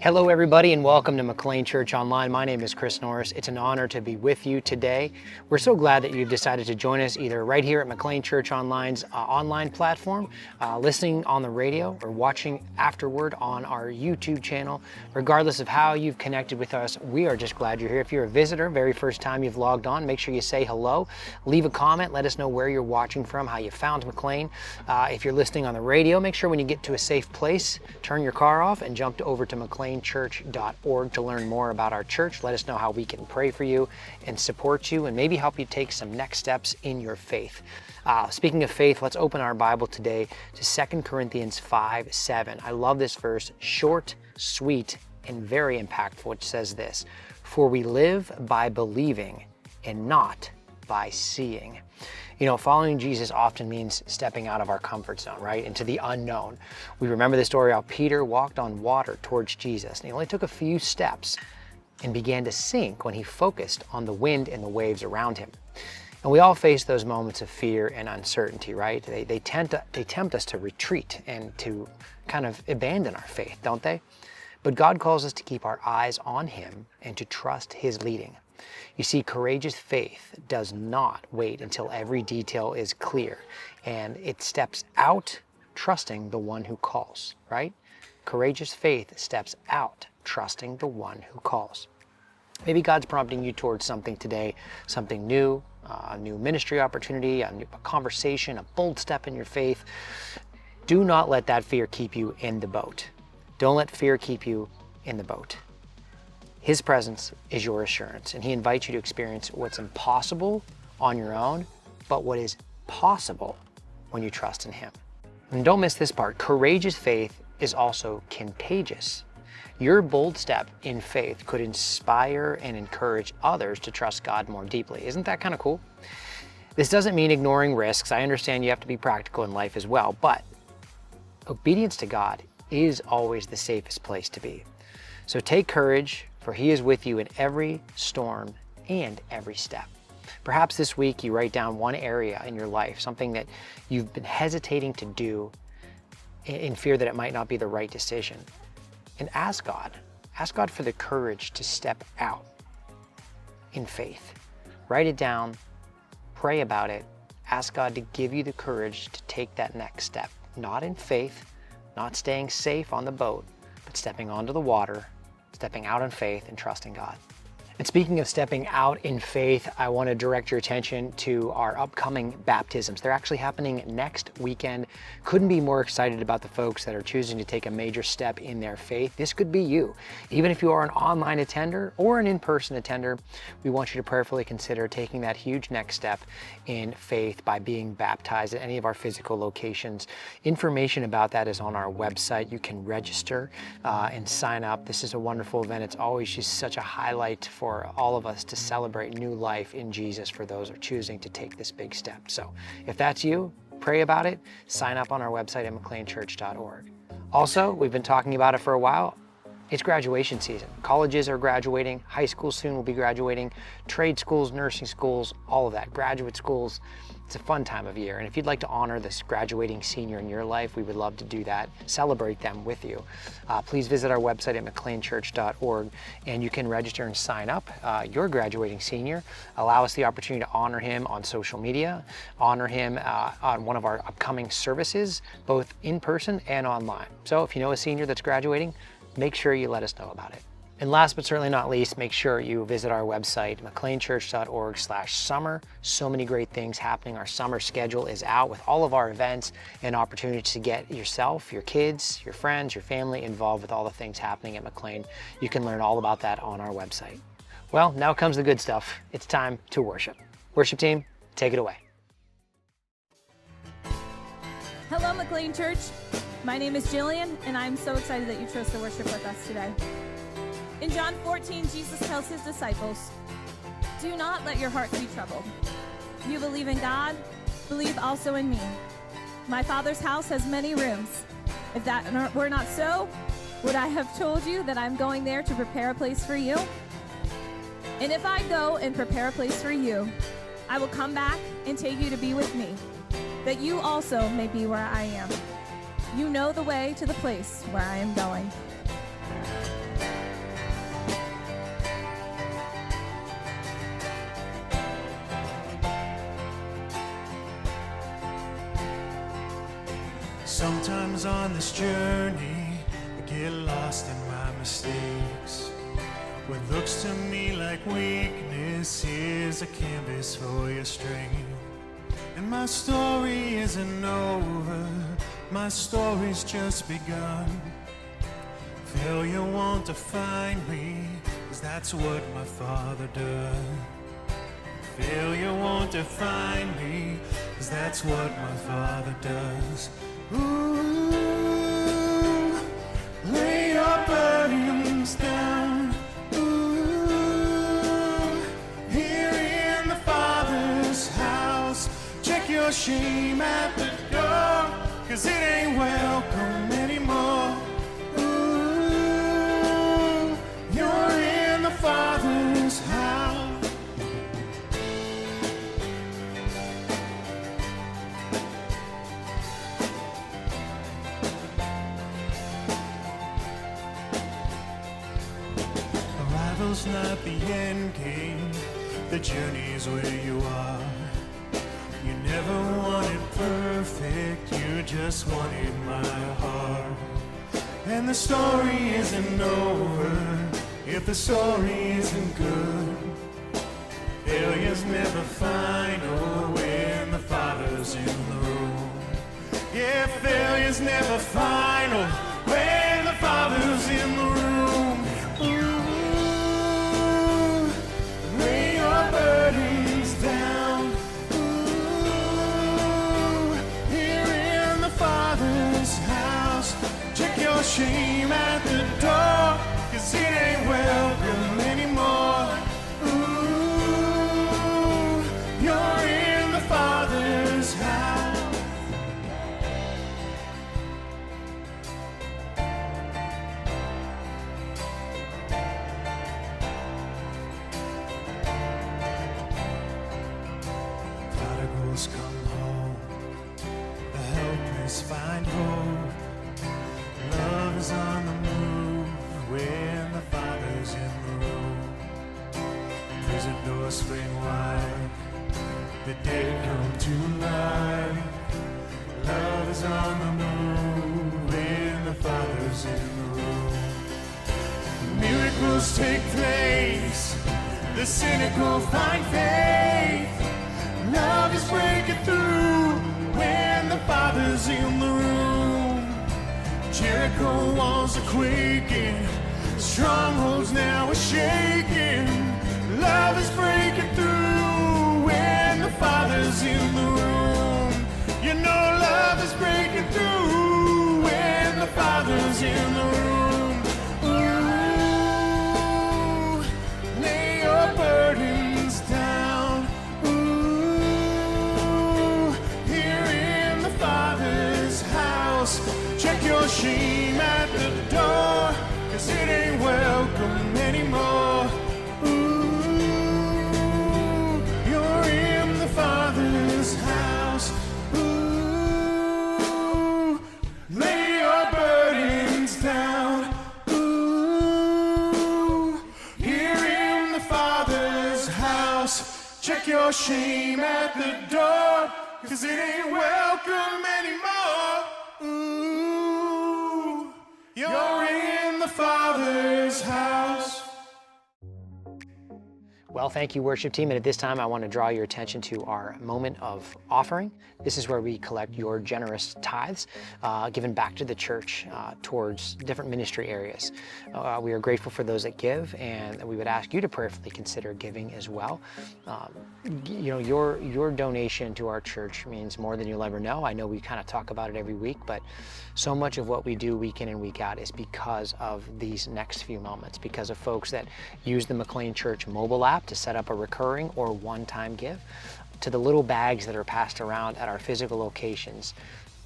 Hello everybody and welcome to McLean Church Online. My name is Chris Norris. It's an honor to be with you today. We're so glad that you've decided to join us either right here at McLean Church Online's online platform, listening on the radio, or watching afterward on our YouTube channel. Regardless of how you've connected with us, we are just glad you're here. If you're a visitor, very first time you've logged on, make sure you say hello, leave a comment, let us know where you're watching from, how you found McLean. If you're listening on the radio, make sure when you get to a safe place, turn your car off and jump over to McLeanChurch.org to learn more about our church. Let us know how we can pray for you and support you and maybe help you take some next steps in your faith. Speaking of faith, let's open our Bible today to 2 Corinthians 5:7. I love this verse, short, sweet, and very impactful, which says this: "For we live by believing and not by seeing." You know, following Jesus often means stepping out of our comfort zone, right? Into the unknown. We remember the story how Peter walked on water towards Jesus, and he only took a few steps and began to sink when he focused on the wind and the waves around him. And we all face those moments of fear and uncertainty, right? They tempt us to retreat and to kind of abandon our faith, don't they? But God calls us to keep our eyes on Him and to trust His leading. You see, courageous faith does not wait until every detail is clear, and it steps out trusting the one who calls, right? Courageous faith steps out trusting the one who calls. Maybe God's prompting you towards something today, something new, a new ministry opportunity, a conversation, a bold step in your faith. Do not let that fear keep you in the boat. Don't let fear keep you in the boat. His presence is your assurance, and He invites you to experience what's impossible on your own, but what is possible when you trust in Him. And don't miss this part. Courageous faith is also contagious. Your bold step in faith could inspire and encourage others to trust God more deeply. Isn't that kind of cool? This doesn't mean ignoring risks. I understand you have to be practical in life as well, but obedience to God is always the safest place to be. So take courage, for He is with you in every storm and every step. Perhaps this week you write down one area in your life, something that you've been hesitating to do in fear that it might not be the right decision. And ask God for the courage to step out in faith. Write it down, pray about it, ask God to give you the courage to take that next step. Not in faith, not staying safe on the boat, but stepping onto the water, stepping out in faith and trusting God. And speaking of stepping out in faith, I want to direct your attention to our upcoming baptisms. They're actually happening next weekend. Couldn't be more excited about the folks that are choosing to take a major step in their faith. This could be you. Even if you are an online attender or an in-person attender, we want you to prayerfully consider taking that huge next step in faith by being baptized at any of our physical locations. Information about that is on our website. You can register and sign up. This is a wonderful event. It's always just such a highlight for all of us to celebrate new life in Jesus for those who are choosing to take this big step. So if that's you, pray about it, sign up on our website at McLeanChurch.org. Also, we've been talking about it for a while. It's graduation season. Colleges are graduating, high school soon will be graduating, trade schools, nursing schools, all of that, graduate schools. It's a fun time of year. And if you'd like to honor this graduating senior in your life, we would love to do that, celebrate them with you. Please visit our website at McLeanChurch.org and you can register and sign up your graduating senior. Allow us the opportunity to honor him on social media, honor him on one of our upcoming services, both in person and online. So if you know a senior that's graduating, make sure you let us know about it. And last but certainly not least, make sure you visit our website, mcleanchurch.org/summer. So many great things happening. Our summer schedule is out with all of our events and opportunities to get yourself, your kids, your friends, your family involved with all the things happening at McLean. You can learn all about that on our website. Well, now comes the good stuff. It's time to worship. Worship team, take it away. Hello, McLean Church. My name is Jillian, and I'm so excited that you chose to worship with us today. In John 14, Jesus tells his disciples, "Do not let your hearts be troubled. You believe in God, believe also in me. My Father's house has many rooms. If that were not so, would I have told you that I'm going there to prepare a place for you? And if I go and prepare a place for you, I will come back and take you to be with me, that you also may be where I am. You know the way to the place where I am going." Sometimes on this journey, I get lost in my mistakes. What looks to me like weakness is a canvas for your strength. And my story isn't over, my story's just begun. Failure won't define me, 'cause that's what my Father does. Failure won't define me, 'cause that's what my Father does. Ooh, lay your burdens down. Ooh, here in the Father's house. Check your shame at the door, 'cause it ain't welcome anymore. Ooh, you're in the Father's house. Arrival's not the end game, the journey's where you are. You never wanted perfect, you just wanted my heart. And the story isn't over if the story isn't good. Failure's never final when the Father's in the room. Yeah, failure's never final when the Father's in the room. Ooh, lay your burdens down. Ooh, here in the Father's house. Check your shame at the door, 'cause it ain't welcome anymore. Ooh, you're in the Father's house. Prodigals come home, the helpless find hope. Love is on the move when the Father's in the room. Prison doors swing wide, the dead come to life. Love is on the move when the Father's in the room. Miracles take place, the cynical find faith. Love is breaking through when the Father's in the room. Jericho walls are quaking, strongholds now are shaking. Love is breaking through when the Father's in the room. You know love is breaking through when the Father's in the room. Ooh, lay your burdens down. Ooh, here in the Father's house. Check your shame at the door, 'cause it ain't welcome anymore. Ooh, you're in the Father's house. Ooh, lay your burdens down. Ooh, here in the Father's house. Check your shame at the door, 'cause it ain't welcome anymore. Ooh, you're in the Father's house. Well, thank you, worship team. And at this time, I want to draw your attention to our moment of offering. This is where we collect your generous tithes given back to the church towards different ministry areas. We are grateful for those that give, and we would ask you to prayerfully consider giving as well. Your donation to our church means more than you'll ever know. I know we kind of talk about it every week, but so much of what we do week in and week out is because of these next few moments, because of folks that use the McLean Church mobile app to set up a recurring or one-time give, to the little bags that are passed around at our physical locations.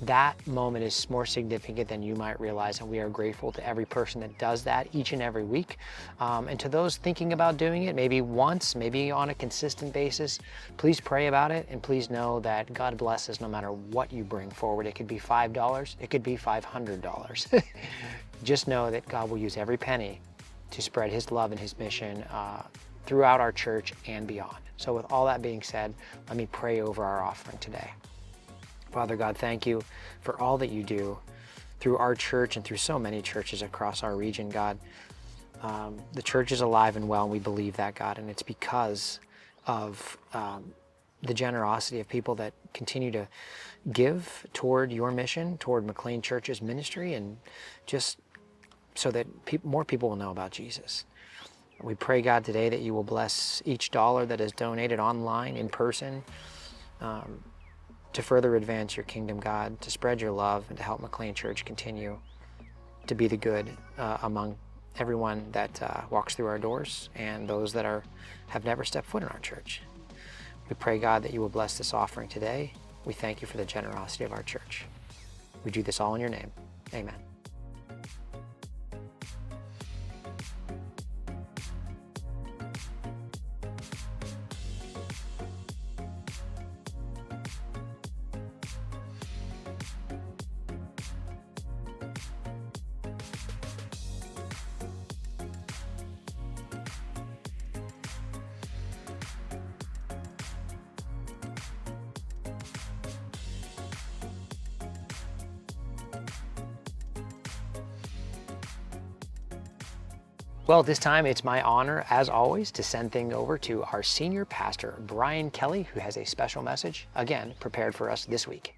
That moment is more significant than you might realize, and we are grateful to every person that does that each and every week. And to those thinking about doing it, maybe once, maybe on a consistent basis, please pray about it, and please know that God blesses no matter what you bring forward. It could be $5, it could be $500. Just know that God will use every penny to spread His love and His mission throughout our church and beyond. So with all that being said, let me pray over our offering today. Father God, thank you for all that you do through our church and through so many churches across our region, God. The church is alive and well, and we believe that, God, and it's because of the generosity of people that continue to give toward your mission, toward McLean Church's ministry, and just so that more people will know about Jesus. We pray, God, today that you will bless each dollar that is donated online, in person, to further advance your kingdom, God, to spread your love, and to help McLean Church continue to be the good among everyone that walks through our doors and those that have never stepped foot in our church. We pray, God, that you will bless this offering today. We thank you for the generosity of our church. We do this all in your name. Amen. Well, at this time, it's my honor, as always, to send things over to our senior pastor, Brian Kelly, who has a special message, again, prepared for us this week.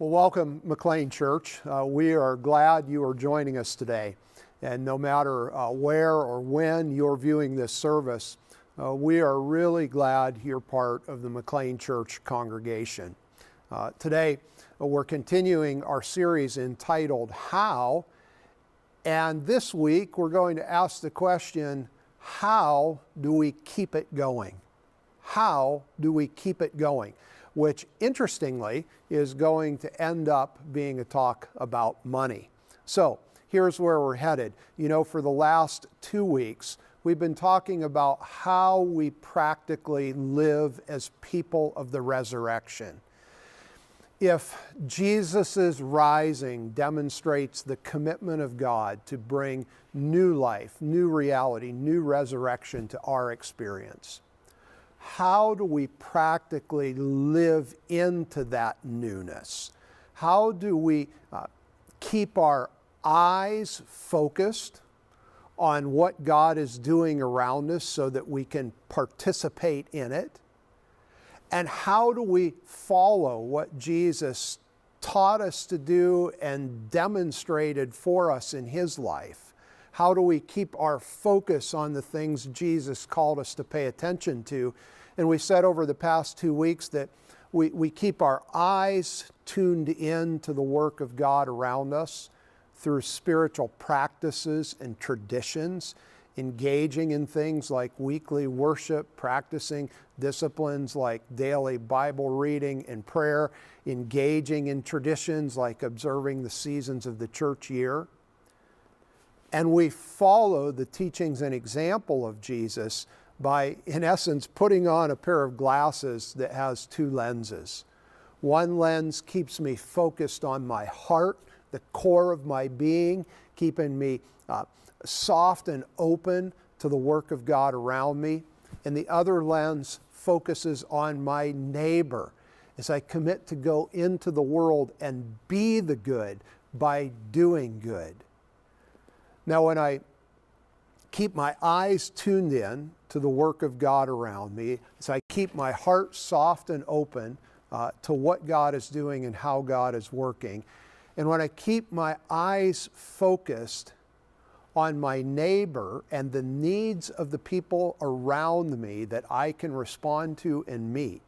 Well, welcome, McLean Church. We are glad you are joining us today. And no matter where or when you're viewing this service, we are really glad you're part of the McLean Church congregation. Today, we're continuing our series entitled How, and this week we're going to ask the question, how do we keep it going? How do we keep it going? Which, interestingly, is going to end up being a talk about money. So here's where we're headed. You know, for the last 2 weeks, we've been talking about how we practically live as people of the resurrection. If Jesus' rising demonstrates the commitment of God to bring new life, new reality, new resurrection to our experience, how do we practically live into that newness? How do we keep our eyes focused on what God is doing around us so that we can participate in it? And how do we follow what Jesus taught us to do and demonstrated for us in His life? How do we keep our focus on the things Jesus called us to pay attention to? And we said over the past 2 weeks that we keep our eyes tuned in to the work of God around us through spiritual practices and traditions engaging in things like weekly worship, practicing disciplines like daily Bible reading and prayer, engaging in traditions like observing the seasons of the church year. And we follow the teachings and example of Jesus by, in essence, putting on a pair of glasses that has two lenses. One lens keeps me focused on my heart, the core of my being, keeping me soft and open to the work of God around me. And the other lens focuses on my neighbor as I commit to go into the world and be the good by doing good. Now, when I keep my eyes tuned in to the work of God around me, as I keep my heart soft and open to what God is doing and how God is working, and when I keep my eyes focused on my neighbor and the needs of the people around me that I can respond to and meet,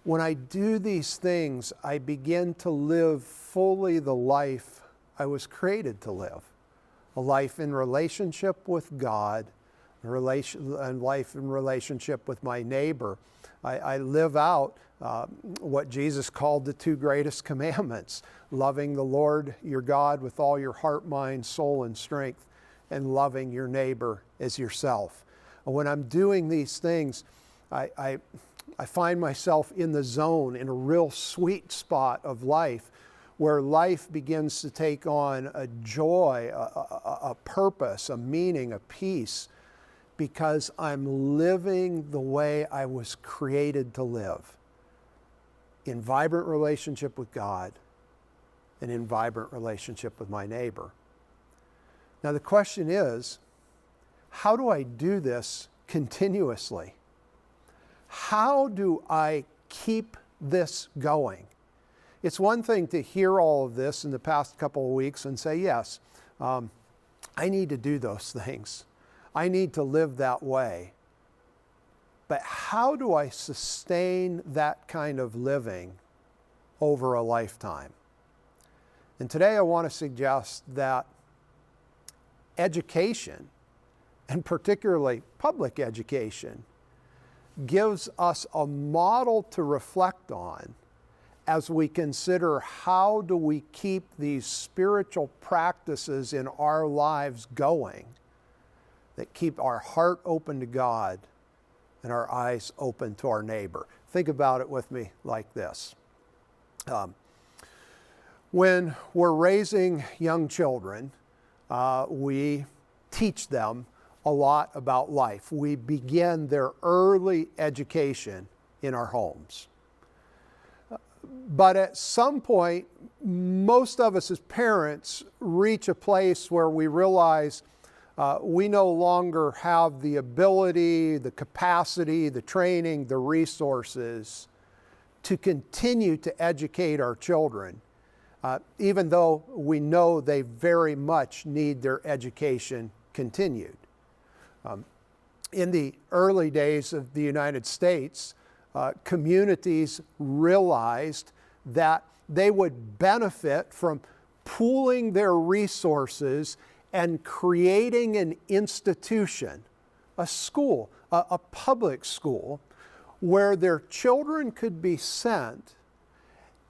when I do these things, I begin to live fully the life I was created to live. A life in relationship with God, and life in relationship with my neighbor. I live out what Jesus called the two greatest commandments: loving the Lord your God with all your heart, mind, soul, and strength, and loving your neighbor as yourself. And when I'm doing these things, I find myself in the zone, in a real sweet spot of life, where life begins to take on a joy, a purpose, a meaning, a peace, because I'm living the way I was created to live, in vibrant relationship with God and in vibrant relationship with my neighbor. Now the question is, how do I do this continuously? How do I keep this going? It's one thing to hear all of this in the past couple of weeks and say, yes, I need to do those things. I need to live that way. But how do I sustain that kind of living over a lifetime? And today I want to suggest that education, and particularly public education, gives us a model to reflect on as we consider how do we keep these spiritual practices in our lives going that keep our heart open to God and our eyes open to our neighbor. Think about it with me like this. When we're raising young children, we teach them a lot about life. We begin their early education in our homes. But at some point, most of us as parents reach a place where we realize we no longer have the ability, the capacity, the training, the resources to continue to educate our children, even though we know they very much need their education continued. In the early days of the United States, communities realized that they would benefit from pooling their resources and creating an institution, a school, a public school, where their children could be sent,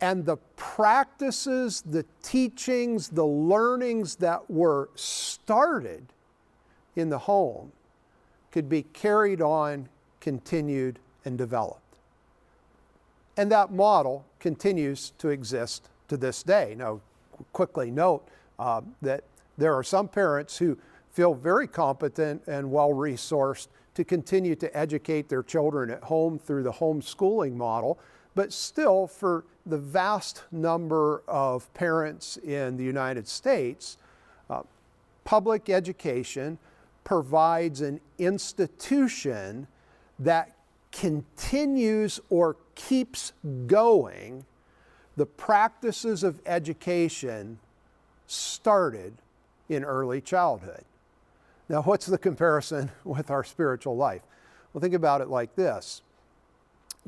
and the practices, the teachings, the learnings that were started in the home could be carried on, continued, and developed. And that model continues to exist to this day. Now, quickly note that there are some parents who feel very competent and well-resourced to continue to educate their children at home through the homeschooling model, but still, for the vast number of parents in the United States, public education provides an institution that continues or keeps going the practices of education started in early childhood. Now, what's the comparison with our spiritual life? Well, think about it like this.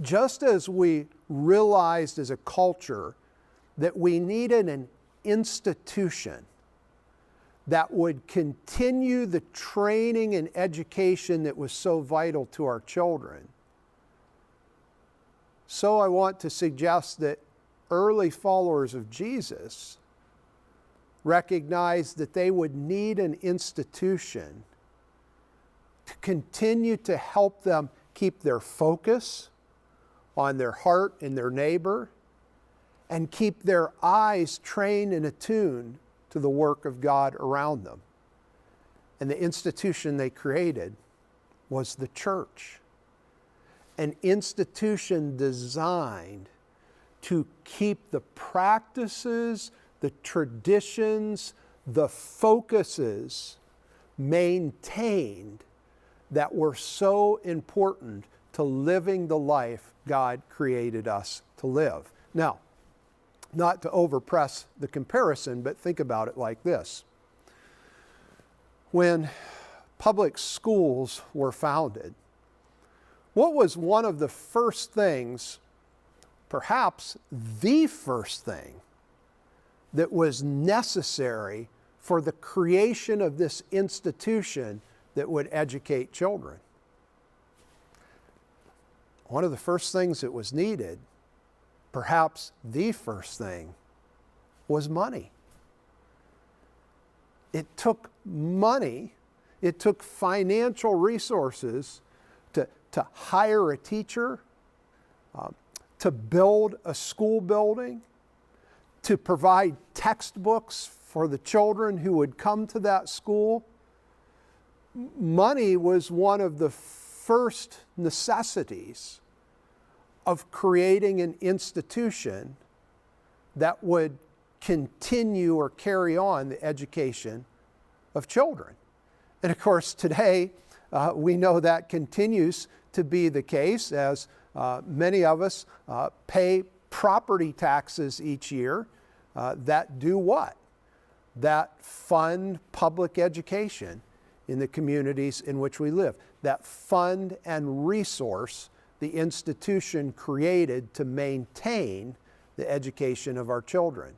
Just as we realized as a culture that we needed an institution that would continue the training and education that was so vital to our children. So I want to suggest that early followers of Jesus recognized that they would need an institution to continue to help them keep their focus on their heart and their neighbor, and keep their eyes trained and attuned to the work of God around them. And the institution they created was the church, an institution designed to keep the practices, the traditions, the focuses maintained that were so important to living the life God created us to live. Now, not to overpress the comparison, but think about it like this. When public schools were founded, what was one of the first things, perhaps the first thing, that was necessary for the creation of this institution that would educate children? One of the first things that was needed, perhaps the first thing, was money. It took money, it took financial resources to hire a teacher, to build a school building, to provide textbooks for the children who would come to that school. Money was one of the first necessities of creating an institution that would continue or carry on the education of children. And of course, today, we know that continues to be the case as many of us pay property taxes each year that do what? That fund public education in the communities in which we live, that fund and resource the institution created to maintain the education of our children.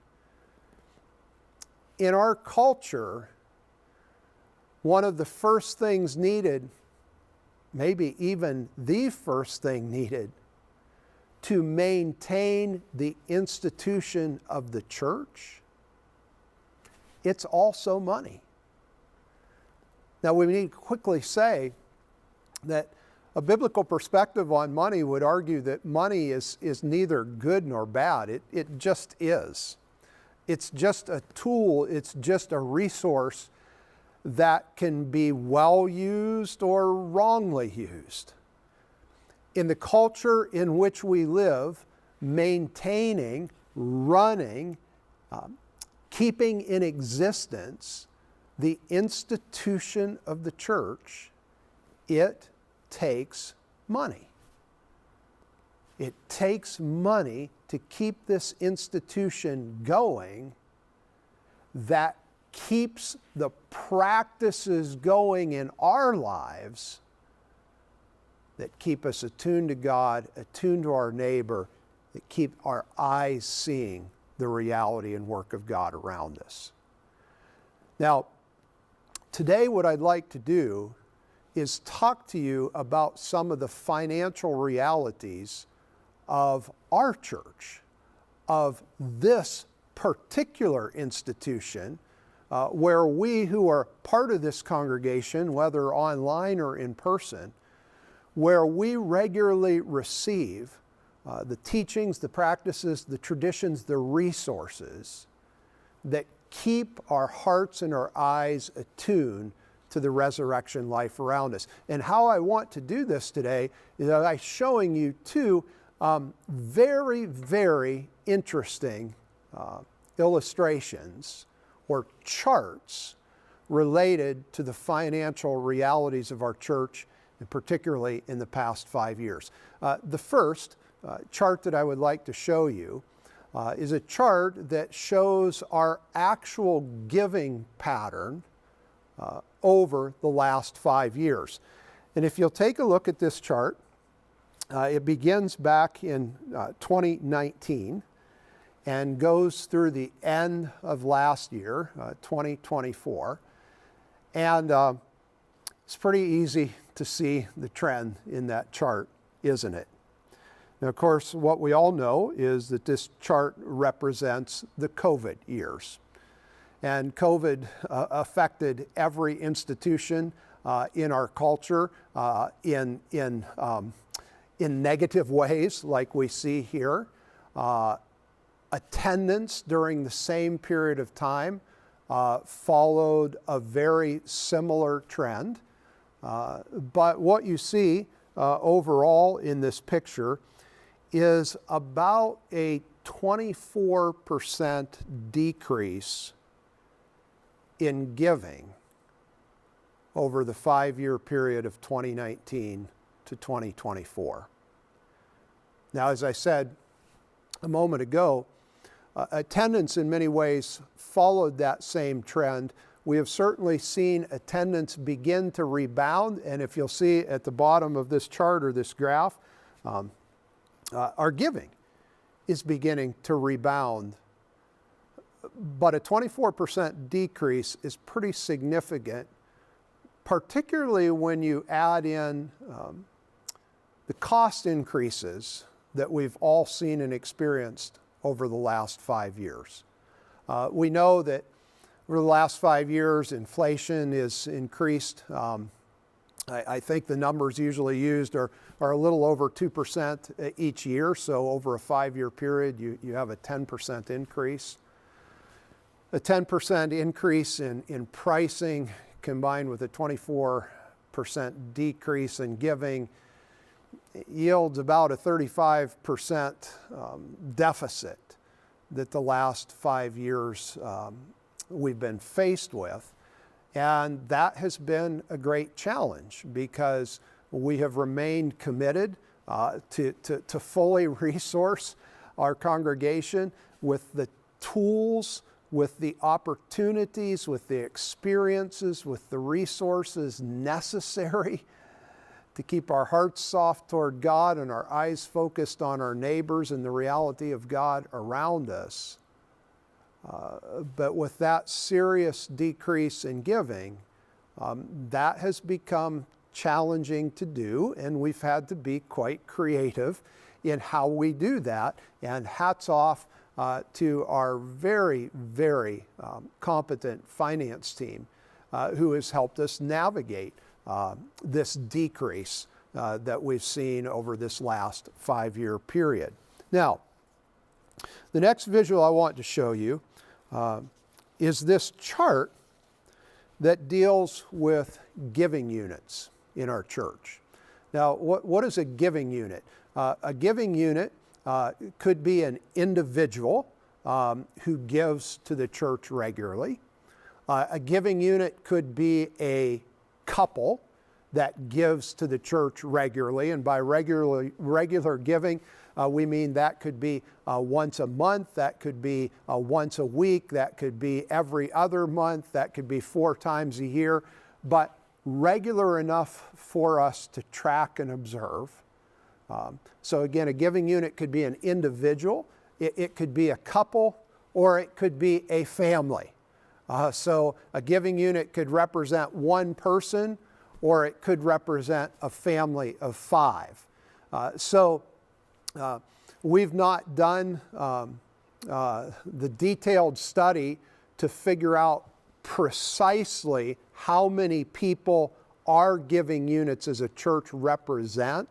In our culture, one of the first things needed, maybe even the first thing needed, to maintain the institution of the church, it's also money. Now, we need to quickly say that a biblical perspective on money would argue that money is neither good nor bad. It just is. It's just a tool, it's just a resource that can be well used or wrongly used. In the culture in which we live, maintaining, running, keeping in existence the institution of the church, it takes money. It takes money to keep this institution going that keeps the practices going in our lives that keep us attuned to God, attuned to our neighbor, that keep our eyes seeing the reality and work of God around us. Now, today what I'd like to do is talk to you about some of the financial realities of our church, of this particular institution, where we who are part of this congregation, whether online or in person, where we regularly receive the teachings, the practices, the traditions, the resources that keep our hearts and our eyes attuned to the resurrection life around us. And how I want to do this today is by showing you two very, very interesting illustrations or charts related to the financial realities of our church, and particularly in the past 5 years. The first chart that I would like to show you is a chart that shows our actual giving pattern over the last 5 years. And if you'll take a look at this chart, it begins back in 2019, and goes through the end of last year, 2024. And it's pretty easy to see the trend in that chart, isn't it? Now, of course, what we all know is that this chart represents the COVID years. And COVID affected every institution in our culture in negative ways, like we see here. Attendance during the same period of time followed a very similar trend. But what you see overall in this picture is about a 24% decrease in giving over the 5-year period of 2019 to 2024. Now, as I said a moment ago, attendance in many ways followed that same trend. We have certainly seen attendance begin to rebound, and if you'll see at the bottom of this chart or this graph, our giving is beginning to rebound. But a 24% decrease is pretty significant, particularly when you add in the cost increases that we've all seen and experienced over the last 5 years. We know that over the last 5 years, inflation is increased. I think the numbers usually used are a little over 2% each year. So over a 5-year period, you have a 10% increase. A 10% increase in pricing combined with a 24% decrease in giving yields about a 35% deficit that the last 5 years we've been faced with. And that has been a great challenge because we have remained committed to fully resource our congregation with the tools, with the opportunities, with the experiences, with the resources necessary to keep our hearts soft toward God and our eyes focused on our neighbors and the reality of God around us. But with that serious decrease in giving, that has become challenging to do, and we've had to be quite creative in how we do that. And hats off to our very, very competent finance team who has helped us navigate this decrease that we've seen over this last 5-year period. Now, the next visual I want to show you is this chart that deals with giving units in our church. Now, what is a giving unit? A giving unit could be an individual who gives to the church regularly. A giving unit could be a couple that gives to the church regularly, and by regular giving, we mean that could be once a month, that could be once a week, that could be every other month, that could be 4 times a year, but regular enough for us to track and observe. So again, a giving unit could be an individual, it could be a couple, or it could be a family. So a giving unit could represent one person, or it could represent a family of 5. We've not done the detailed study to figure out precisely how many people our giving units as a church represent,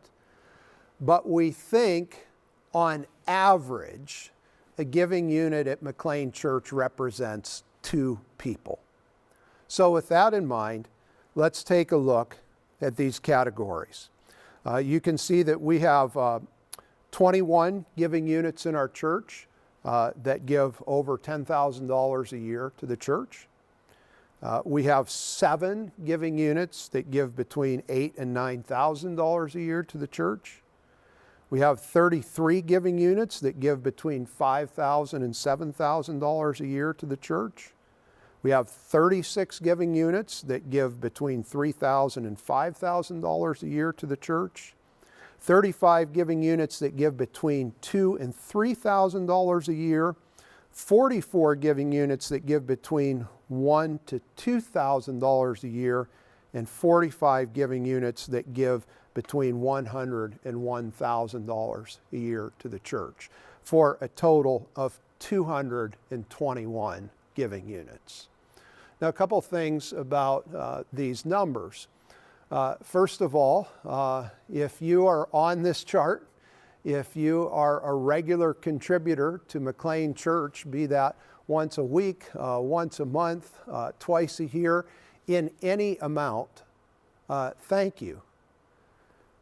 but we think on average a giving unit at McLean Church represents 2 people. So with that in mind, let's take a look at these categories. You can see that we have 21 giving units in our church that give over $10,000 a year to the church. We have 7 giving units that give between $8,000 and $9,000 a year to the church. We have 33 giving units that give between $5,000 and $7,000 a year to the church. We have 36 giving units that give between $3,000 and $5,000 a year to the church. 35 giving units that give between $2,000 and $3,000 a year. 44 giving units that give between $1,000 to $2,000 a year, and 45 giving units that give between $100 and $1,000 a year to the church, for a total of 221 giving units. Now, a couple things about these numbers. First of all, if you are on this chart, if you are a regular contributor to McLean Church, be that once a week, once a month, twice a year, in any amount, thank you.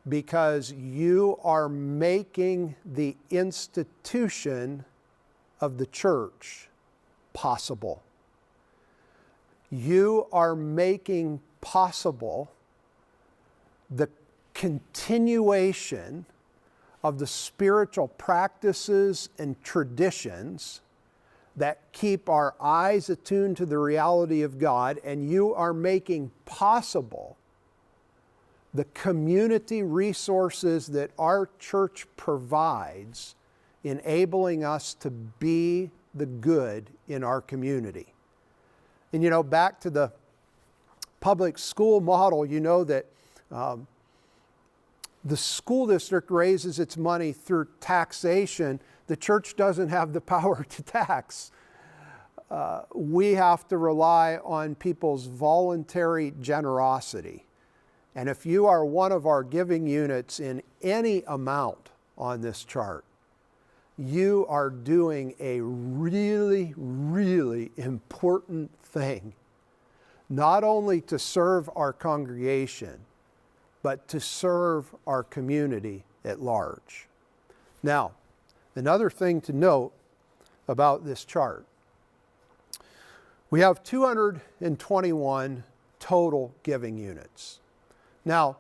Because you are making the institution of the church possible. You are making possible the continuation of the spiritual practices and traditions that keep our eyes attuned to the reality of God, and you are making possible the community resources that our church provides, enabling us to be the good in our community. And you know, back to the public school model, you know that the school district raises its money through taxation. The church doesn't have the power to tax. We have to rely on people's voluntary generosity. And if you are one of our giving units in any amount on this chart, you are doing a really, really important thing, not only to serve our congregation, but to serve our community at large. Now, another thing to note about this chart, we have 221 total giving units. Now,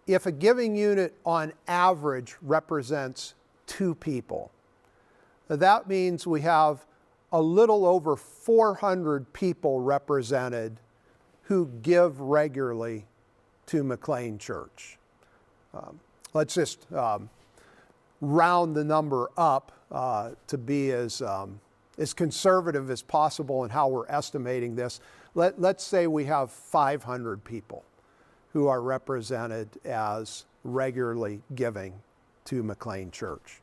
if a giving unit on average represents 2 people, that means we have a little over 400 people represented who give regularly to McLean Church. Let's just round the number up to be as conservative as possible in how we're estimating this. Let's say we have 500 people who are represented as regularly giving to McLean Church.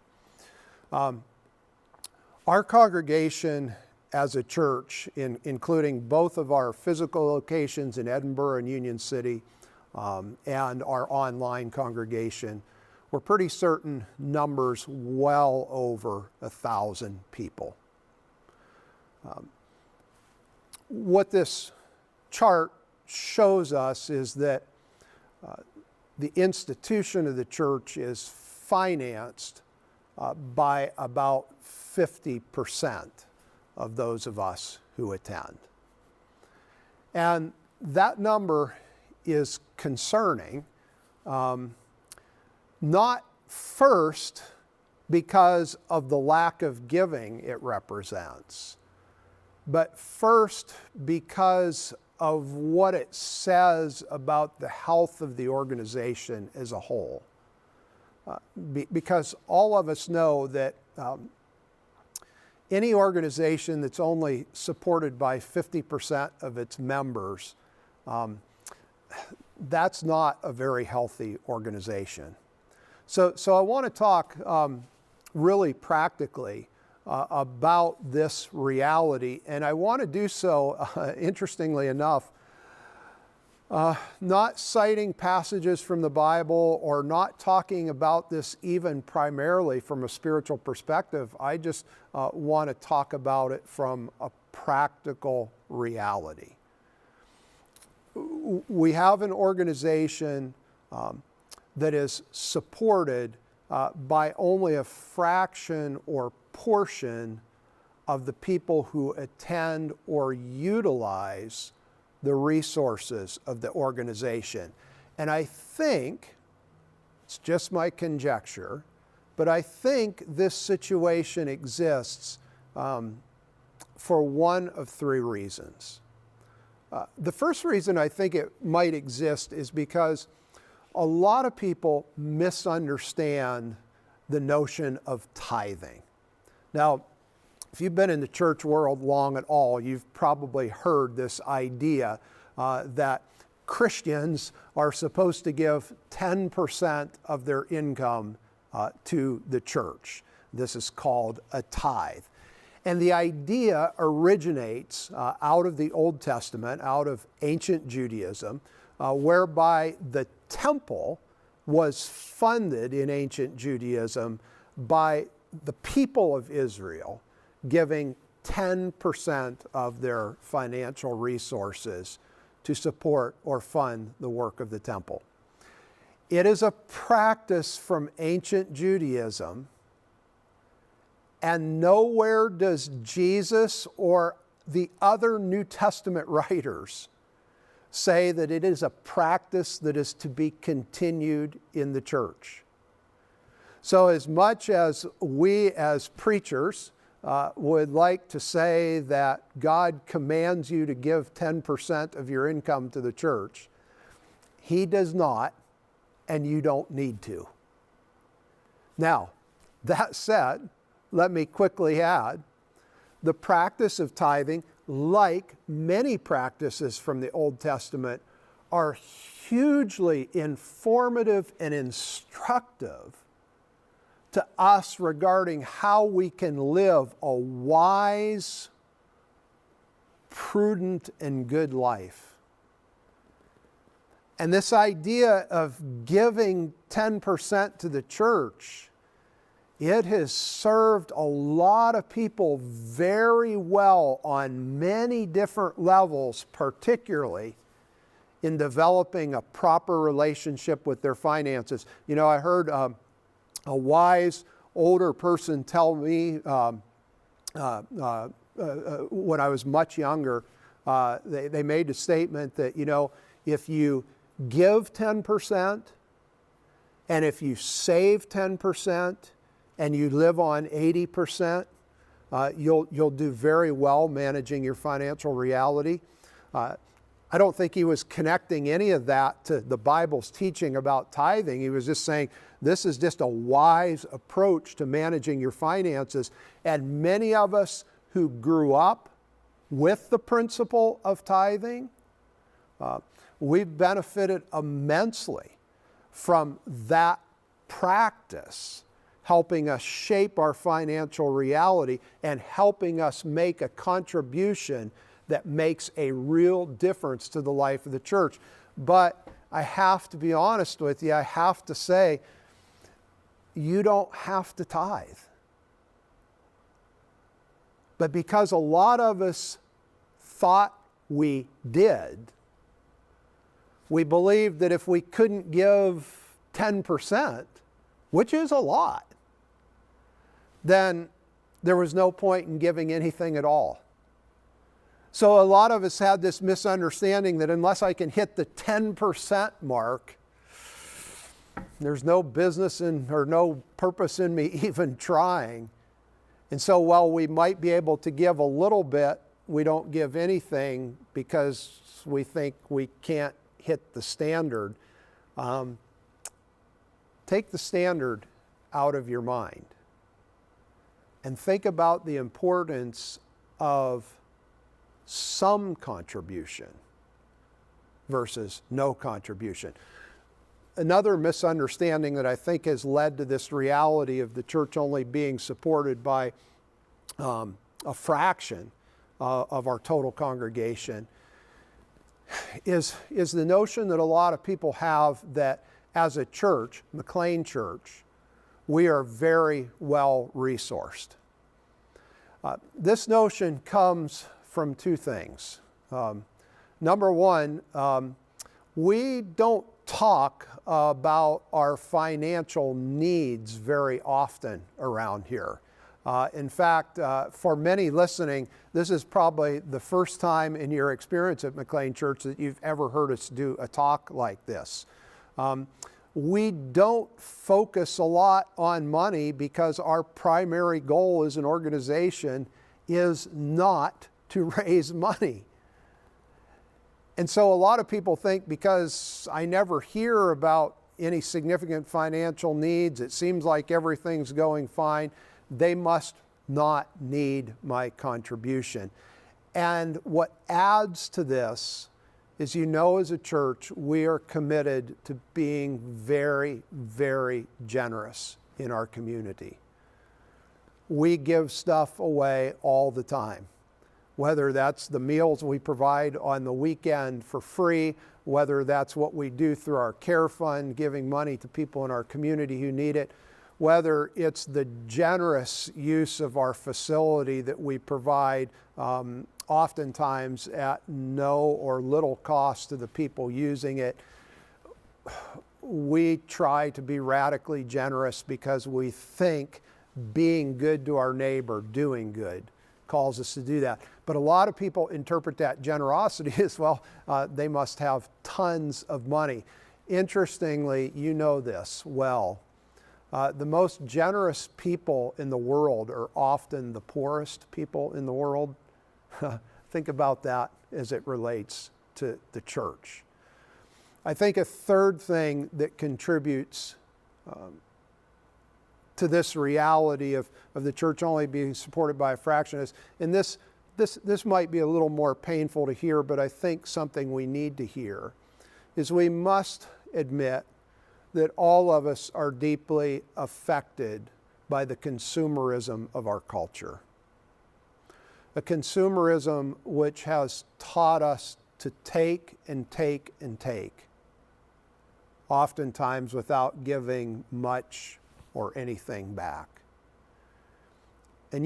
Our congregation as a church, including both of our physical locations in Edinburgh and Union City, and our online congregation, we're pretty certain numbers well over 1,000 people. What this chart shows us is that the institution of the church is financed by about 50% of those of us who attend. And that number is concerning, not first because of the lack of giving it represents, but first because of what it says about the health of the organization as a whole. Because all of us know that any organization that's only supported by 50% of its members, that's not a very healthy organization. So I want to talk really practically about this reality, and I want to do so, interestingly enough, not citing passages from the Bible or not talking about this even primarily from a spiritual perspective. I just want to talk about it from a practical reality. We have an organization that is supported by only a fraction or portion of the people who attend or utilize the resources of the organization. And I think, it's just my conjecture, but I think this situation exists for one of 3 reasons. The first reason I think it might exist is because a lot of people misunderstand the notion of tithing. Now, If you've been in the church world long at all, you've probably heard this idea that Christians are supposed to give 10% of their income to the church. This is called a tithe. And the idea originates out of the Old Testament, out of ancient Judaism, whereby the temple was funded in ancient Judaism by the people of Israel giving 10% of their financial resources to support or fund the work of the temple. It is a practice from ancient Judaism, and nowhere does Jesus or the other New Testament writers say that it is a practice that is to be continued in the church. So as much as we as preachers would like to say that God commands you to give 10% of your income to the church, He does not, and you don't need to. Now, that said, let me quickly add, the practice of tithing, like many practices from the Old Testament, are hugely informative and instructive to us regarding how we can live a wise, prudent, and good life. And this idea of giving 10% to the church, it has served a lot of people very well on many different levels, particularly in developing a proper relationship with their finances. You know, I heard a wise older person tell me when I was much younger, they made the statement that, you know, if you give 10% and if you save 10% and you live on 80%, you'll do very well managing your financial reality. I don't think he was connecting any of that to the Bible's teaching about tithing. He was just saying this is just a wise approach to managing your finances. And many of us who grew up with the principle of tithing, we've benefited immensely from that practice, helping us shape our financial reality and helping us make a contribution that makes a real difference to the life of the church. But I have to be honest with you, I have to say, you don't have to tithe. But because a lot of us thought we did, we believed that if we couldn't give 10%, which is a lot, then there was no point in giving anything at all. So a lot of us had this misunderstanding that unless I can hit the 10% mark, there's no business or no purpose in me even trying. And so while we might be able to give a little bit, we don't give anything because we think we can't hit the standard. Take the standard out of your mind and think about the importance of some contribution versus no contribution. Another misunderstanding that I think has led to this reality of the church only being supported by a fraction of our total congregation is the notion that a lot of people have that as a church, McLean Church, we are very well resourced. This notion comes from two things. Number one, we don't talk about our financial needs very often around here. In fact, for many listening, this is probably the first time in your experience at McLean Church that you've ever heard us do a talk like this. We don't focus a lot on money because our primary goal as an organization is not to raise money. And so a lot of people think because I never hear about any significant financial needs, it seems like everything's going fine, they must not need my contribution. And what adds to this is, as a church, we are committed to being very, very generous in our community. We give stuff away all the time, whether that's the meals we provide on the weekend for free, whether that's what we do through our care fund, giving money to people in our community who need it, whether it's the generous use of our facility that we provide, oftentimes at no or little cost to the people using it. We try to be radically generous because we think being good to our neighbor, doing good, calls us to do that. But a lot of people interpret that generosity as, well, they must have tons of money. Interestingly, you know this well. The most generous people in the world are often the poorest people in the world. Think about that as it relates to the church. I think a third thing that contributes to this reality of the church only being supported by a fraction is, and this might be a little more painful to hear, but I think something we need to hear, is we must admit that all of us are deeply affected by the consumerism of our culture. A consumerism which has taught us to take and take and take, oftentimes without giving much or anything back. And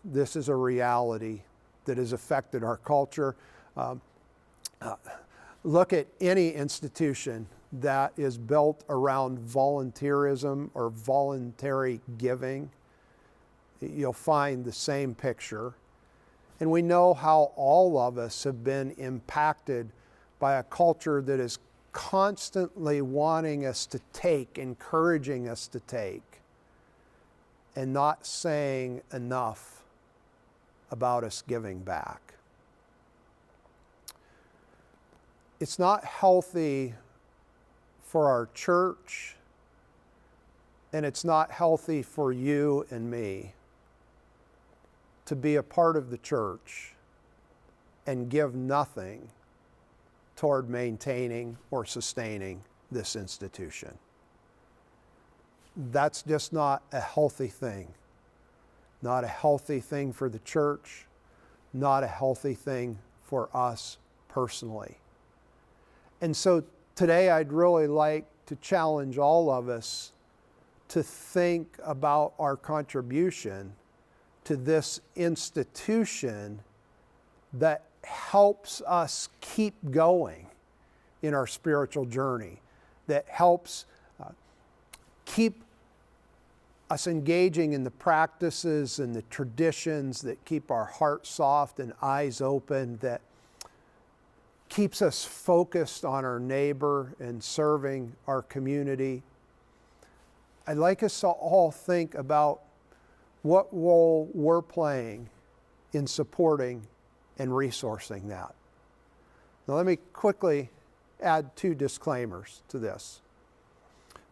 this is a reality that has affected our culture. Look at any institution that is built around volunteerism or voluntary giving. You'll find the same picture. And we know how all of us have been impacted by a culture that is constantly wanting us to take, encouraging us to take, and not saying enough about us giving back. It's not healthy for our church, and it's not healthy for you and me to be a part of the church and give nothing toward maintaining or sustaining this institution. That's just not a healthy thing. Not a healthy thing for the church, not a healthy thing for us personally. And so today I'd really like to challenge all of us to think about our contribution to this institution that helps us keep going in our spiritual journey, that helps keep us engaging in the practices and the traditions that keep our hearts soft and eyes open, that keeps us focused on our neighbor and serving our community. I'd like us to all think about what role we're playing in supporting and resourcing that. Now let me quickly add 2 disclaimers to this.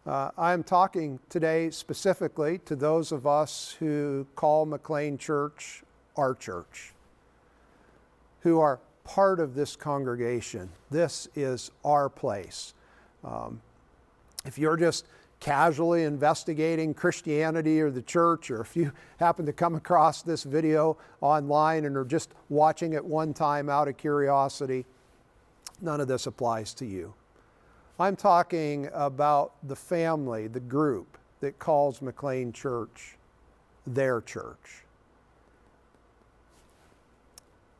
I'm talking today specifically to those of us who call McLean Church our church, who are part of this congregation. This is our place. If you're just casually investigating Christianity or the church, or if you happen to come across this video online and are just watching it one time out of curiosity, none of this applies to you. I'm talking about the family, the group that calls McLean Church their church.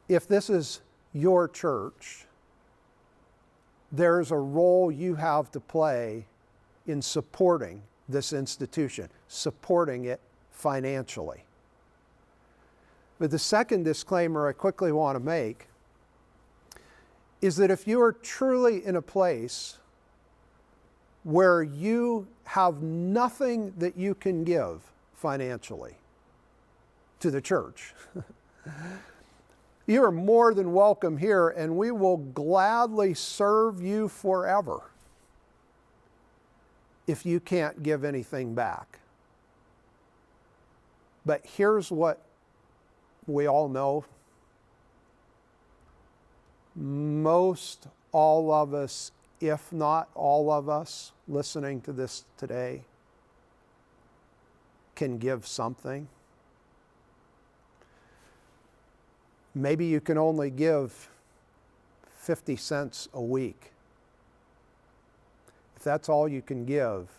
If this is your church, there's a role you have to play in supporting this institution, supporting it financially. But the second disclaimer I quickly want to make is that if you are truly in a place where you have nothing that you can give financially to the church, you are more than welcome here, and we will gladly serve you forever if you can't give anything back. But here's what we all know. Most all of us, if not all of us listening to this today, can give something. Maybe you can only give 50 cents a week. If that's all you can give,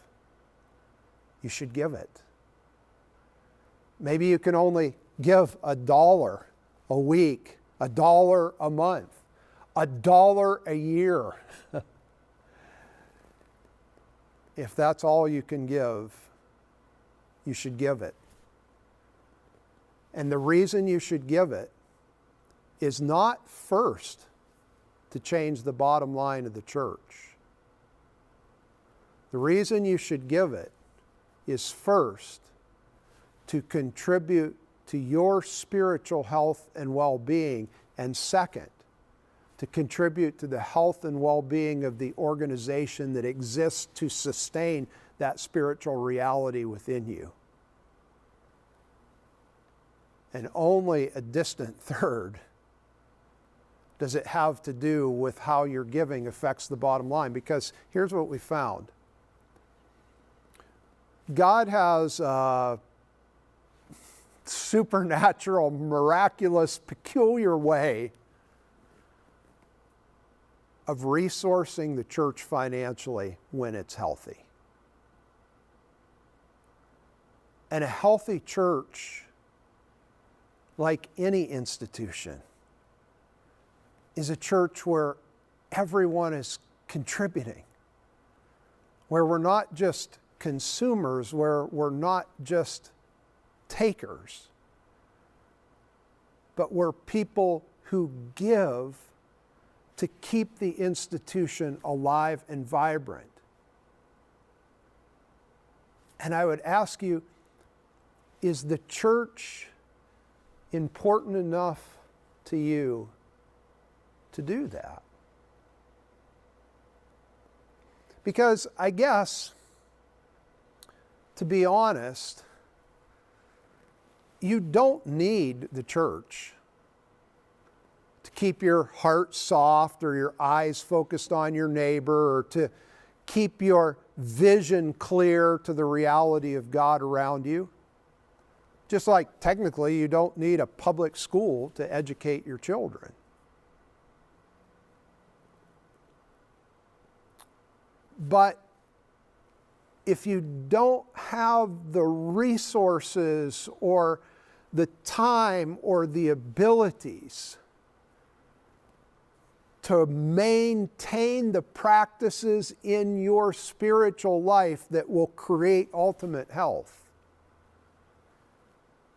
you should give it. Maybe you can only give $1 a week, $1 a month, $1 a year. If that's all you can give, you should give it. And the reason you should give it is not first to change the bottom line of the church. The reason you should give it is first to contribute to your spiritual health and well-being, and second, to contribute to the health and well-being of the organization that exists to sustain that spiritual reality within you. And only a distant third does it have to do with how your giving affects the bottom line. Because here's what we found. God has a supernatural, miraculous, peculiar way of resourcing the church financially when it's healthy. And a healthy church, like any institution, is a church where everyone is contributing, where we're not just consumers, where we're not just takers, but we're people who give to keep the institution alive and vibrant. And I would ask you, is the church important enough to you to do that? Because I guess, to be honest, you don't need the church to keep your heart soft or your eyes focused on your neighbor or to keep your vision clear to the reality of God around you. Just like technically you don't need a public school to educate your children. But if you don't have the resources or the time or the abilities to maintain the practices in your spiritual life that will create ultimate health,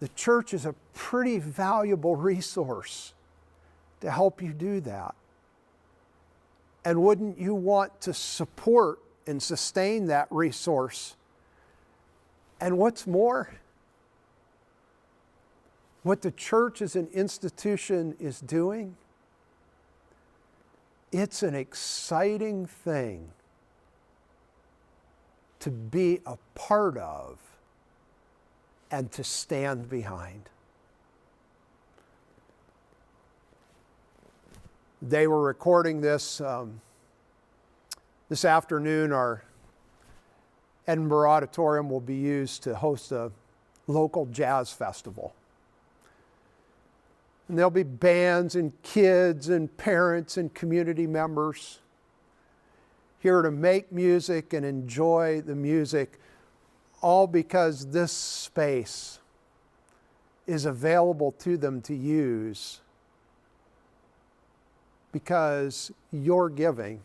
the church is a pretty valuable resource to help you do that. And wouldn't you want to support and sustain that resource? And what's more, what the church as an institution is doing, it's an exciting thing to be a part of and to stand behind. They were recording this this afternoon. Our Edinburgh Auditorium will be used to host a local jazz festival. And there'll be bands and kids and parents and community members here to make music and enjoy the music, all because this space is available to them to use because your giving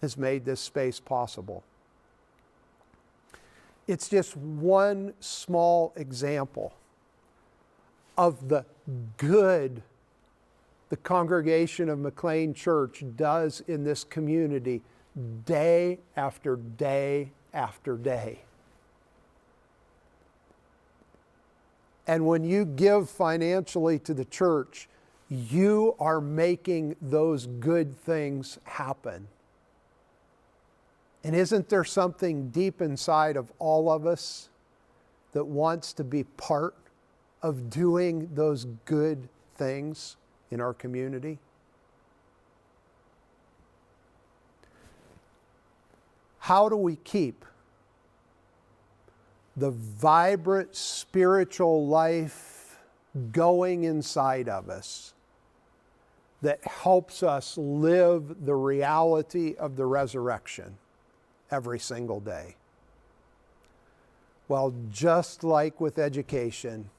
has made this space possible. It's just one small example of the good the congregation of McLean Church does in this community day after day after day. And when you give financially to the church, you are making those good things happen. And isn't there something deep inside of all of us that wants to be part of doing those good things in our community? How do we keep the vibrant spiritual life going inside of us that helps us live the reality of the resurrection every single day? Well, just like with education,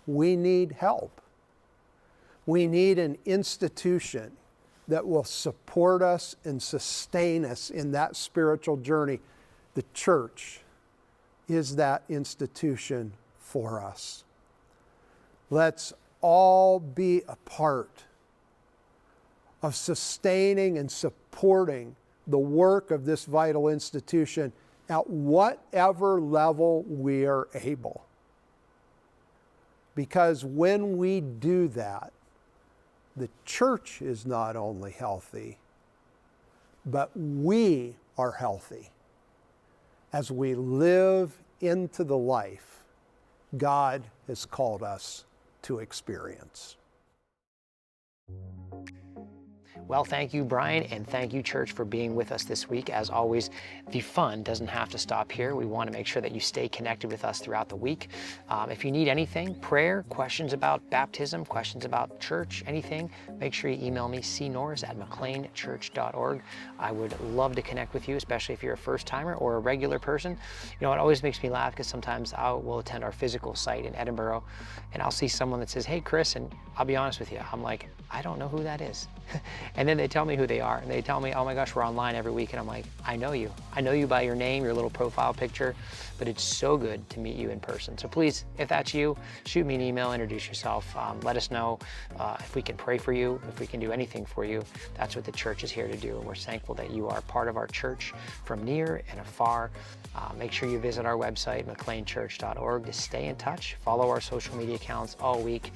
we need help. We need an institution that will support us and sustain us in that spiritual journey. The church is that institution for us. Let's all be a part of sustaining and supporting the work of this vital institution at whatever level we are able. Because when we do that, the church is not only healthy, but we are healthy as we live into the life God has called us to experience. Well, thank you, Brian, and thank you, church, for being with us this week. As always, the fun doesn't have to stop here. We want to make sure that you stay connected with us throughout the week. If you need anything, prayer, questions about baptism, questions about church, anything, make sure you email me, cnorris@mcleanchurch.org. I would love to connect with you, especially if you're a first-timer or a regular person. You know, it always makes me laugh because sometimes I will attend our physical site in Edinburgh, and I'll see someone that says, "Hey, Chris," and I'll be honest with you, I'm like, I don't know who that is. And then they tell me who they are, and they tell me, "Oh my gosh, we're online every week." And I'm like, I know you. I know you by your name, your little profile picture, but it's so good to meet you in person. So please, if that's you, shoot me an email, introduce yourself. Let us know if we can pray for you, if we can do anything for you. That's what the church is here to do, and we're thankful that you are part of our church from near and afar. Make sure you visit our website, mcleanchurch.org, to stay in touch. Follow our social media accounts all week.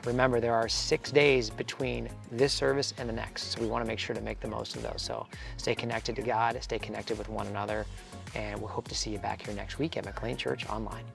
Remember, there are 6 days between this service and the next, so we want to make sure to make the most of those. So stay connected to God, stay connected with one another, and we'll hope to see you back here next week at McLean Church Online.